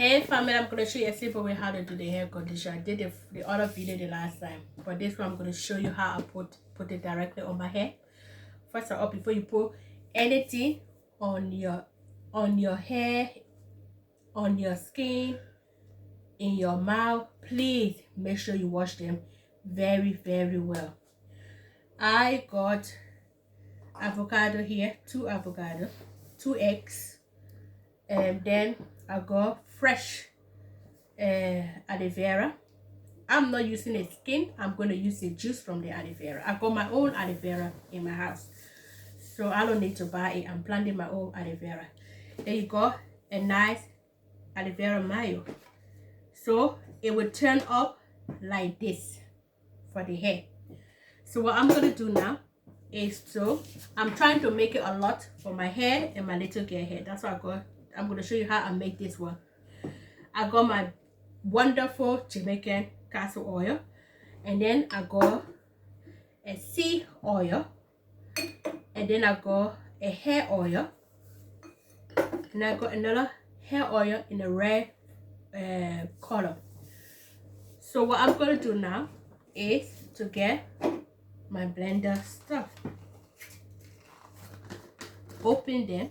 Hey family, I'm going to show you a simple way how to do the hair conditioner. I did the other video the last time, but this one I'm going to show you how I put it directly on my hair. First of all, before you put anything on your hair, on your skin, in your mouth, please make sure you wash them very well. I got avocado here, 2 avocado, 2 eggs, and then I got fresh aloe vera. I'm not using the skin, I'm going to use the juice from the aloe vera. I got my own aloe vera in my house, so I don't need to buy it. I'm planting my own aloe vera. There you go, a nice Aloe Vera Mayo. So it will turn up like this for the hair. So what I'm going to do now is, I'm trying to make it a lot for my hair and my little girl hair. That's what I'm going to show you how I make this one. I got my wonderful Jamaican castle oil, and then I got a seed oil, and then I got a hair oil, and I got another hair oil in a red color. So what I'm going to do now is to get my blender stuff, open them,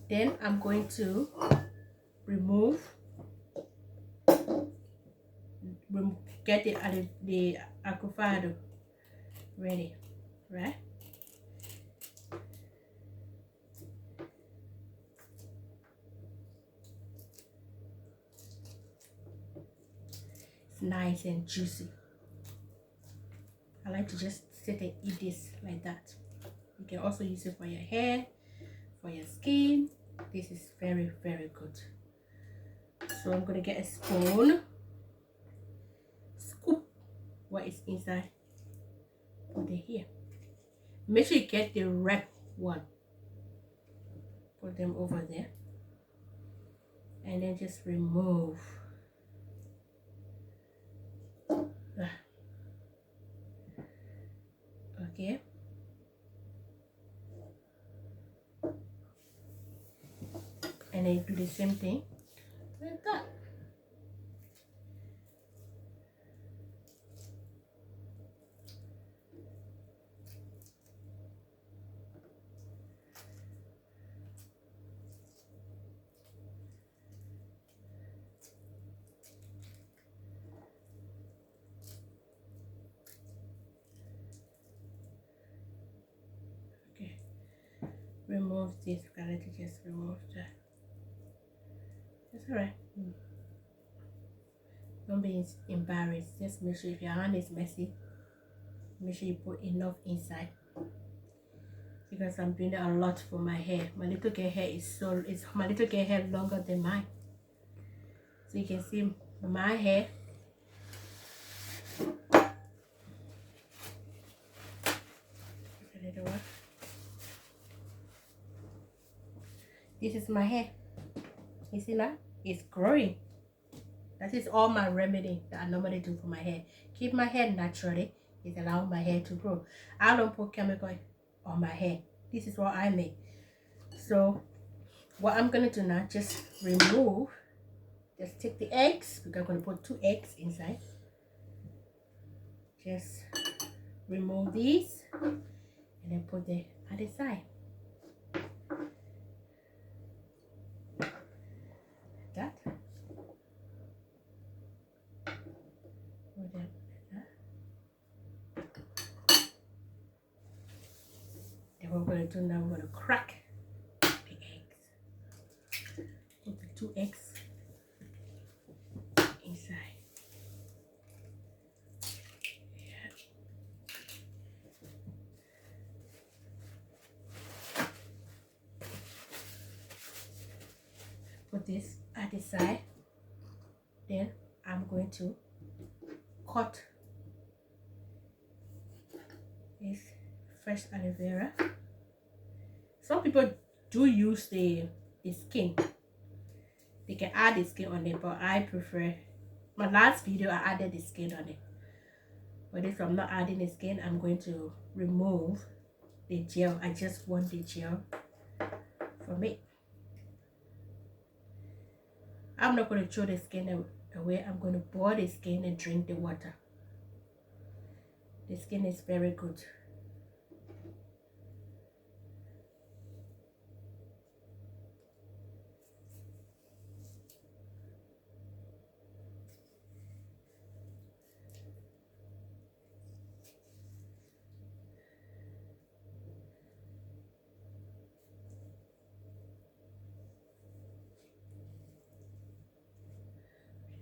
then I'm going to get the avocado ready, right? It's nice and juicy. I like to just sit and eat this like that. You can also use it for your hair, for your skin. This is very good. So I'm gonna get a spoon, scoop what is inside, put it here. Make sure you get the red one, put them over there, and then just remove. Okay, and then do the same thing like that. Remove this. I like to just remove that. That's alright. Don't be embarrassed. Just make sure if your hand is messy, make sure you put enough inside, because I'm doing a lot for my hair. My little girl hair is my little girl hair longer than mine, so you can see my hair. This is my hair. You see that? It's growing. That is all my remedy that I normally do for my hair. Keep my hair naturally. It allows my hair to grow. I don't put chemical on my hair. This is what I make. So what I'm gonna do now, just take the eggs, because I'm gonna put 2 eggs inside. Just remove these and then put the other side. That. Then what we're going to do now, we're going to crack the eggs. Put the 2 eggs inside. Yeah. Put this at the side. Then I'm going to cut this fresh aloe vera. Some people do use the skin. They can add the skin on it, but I prefer, my last video I added the skin on it, but if I'm not adding the skin, I'm going to remove the gel. I just want the gel from it. I'm not going to throw the skin away. I'm going to boil the skin and drink the water. The skin is very good.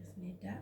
Just need that.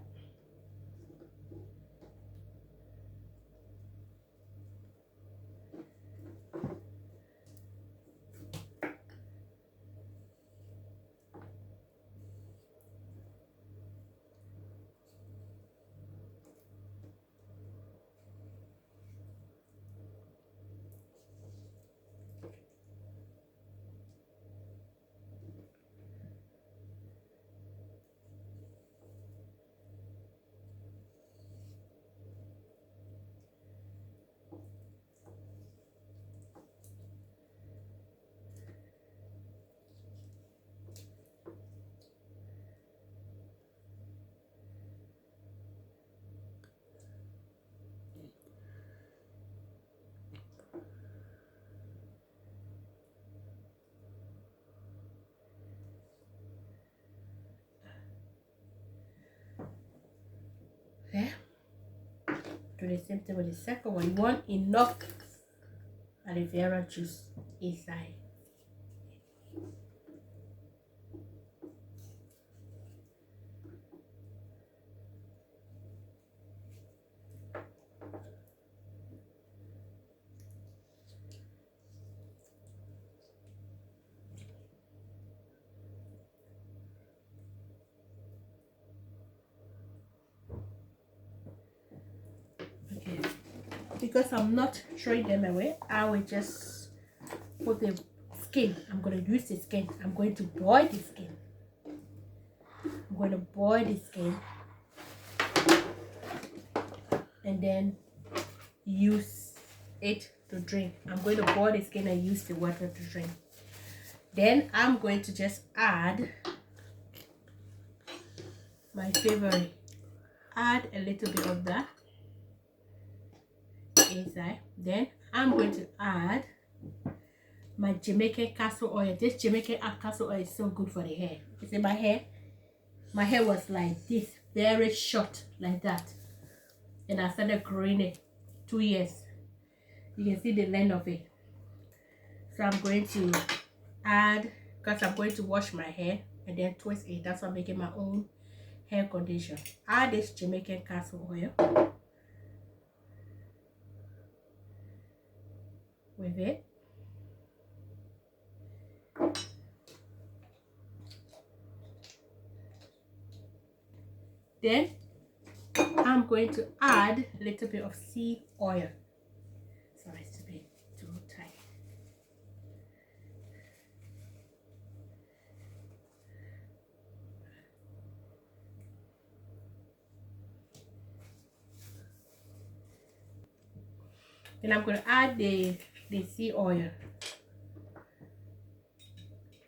Okay. Do the same thing with the second one. You want enough aloe vera juice inside. Okay. Because I'm not throwing them away, I will just put the skin. I'm going to use the skin. I'm going to boil the skin. I'm going to boil the skin and then use it to drink. I'm going to boil the skin and use the water to drink. Then I'm going to just add my favorite. Add a little bit of that inside. Then I'm going to add my Jamaican castle oil. This Jamaican castle oil is so good for the hair. You see my hair? My hair was like this, very short like that. And I started growing it 2 years. You can see the length of it. So I'm going to add, because I'm going to wash my hair and then twist it. That's why I'm making my own hair conditioner. Add this Jamaican castle oil with it. Then I'm going to add a little bit of sea oil. Sorry, it's a bit too tight. Then I'm going to add the sea oil.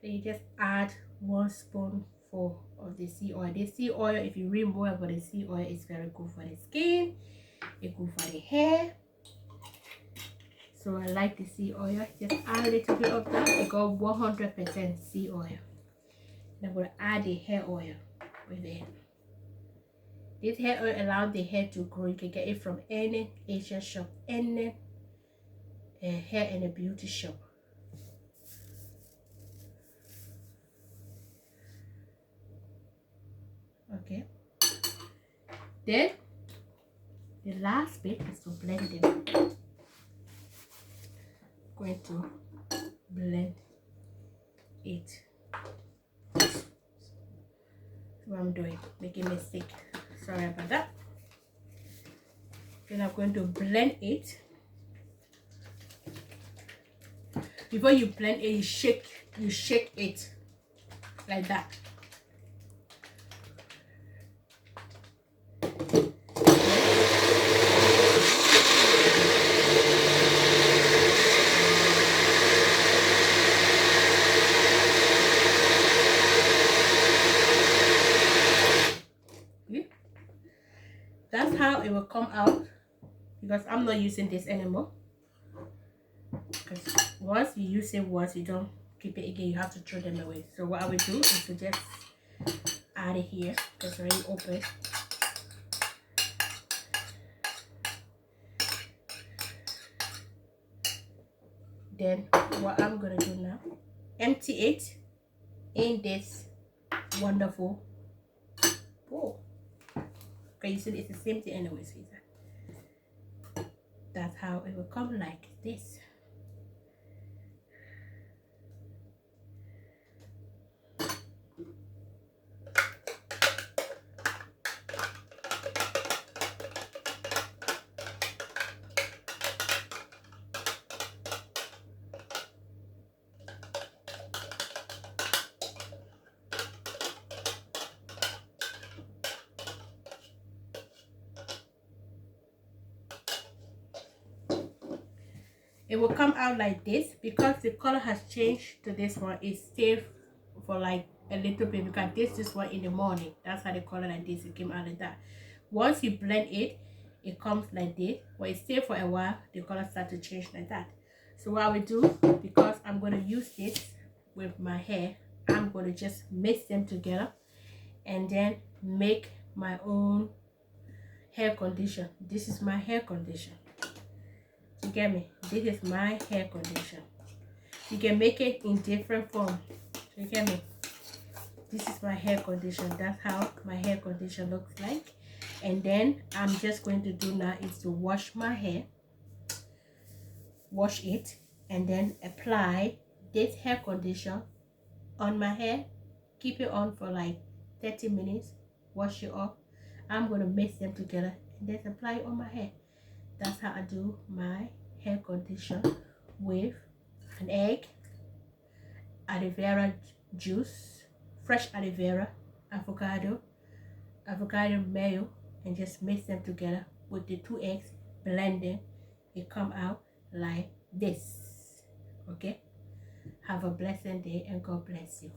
Then you just add 1 spoonful of the sea oil. The sea oil, if you read more about the sea oil, is very good for the skin. It's good for the hair. So I like the sea oil. Just add a little bit of that. I got 100% sea oil. And I'm going to add the hair oil with it. This hair oil allows the hair to grow. You can get it from any Asian shop, any hair and a beauty shop. Okay. Then the last bit is to blend it. Going to blend it. What I'm doing, making a mistake. Sorry about that. Then I'm going to blend it. Before you blend it, you shake it like that. that's how it will come out, because I'm not using this anymore. Because once you use it once, you don't keep it again, you have to throw them away. So what I will do is to just add it here, because it's already open. Then what I'm gonna do now, empty it in this wonderful bowl. Okay, you see it's the same thing anyways. That's how it will come, like this. It will come out like this, because the color has changed to this one. It's safe for like a little bit, because this one in the morning, that's how the color like this, it came out like that. Once you blend it, it comes like this. When it stays for a while, the color starts to change like that. So what I will do, because I'm going to use this with my hair, I'm going to just mix them together and then make my own hair conditioner. This is my hair conditioner. You get me? This is my hair conditioner. You can make it in different form. You get me? This is my hair conditioner. That's how my hair conditioner looks like. And then I'm just going to do now is to wash my hair, wash it, and then apply this hair conditioner on my hair. Keep it on for like 30 minutes. Wash it off. I'm going to mix them together and then apply it on my hair. That's how I do my hair conditioner, with an egg, aloe vera juice, fresh aloe vera, avocado mayo, and just mix them together with the 2 eggs, blend them, it come out like this. Okay, have a blessed day and God bless you.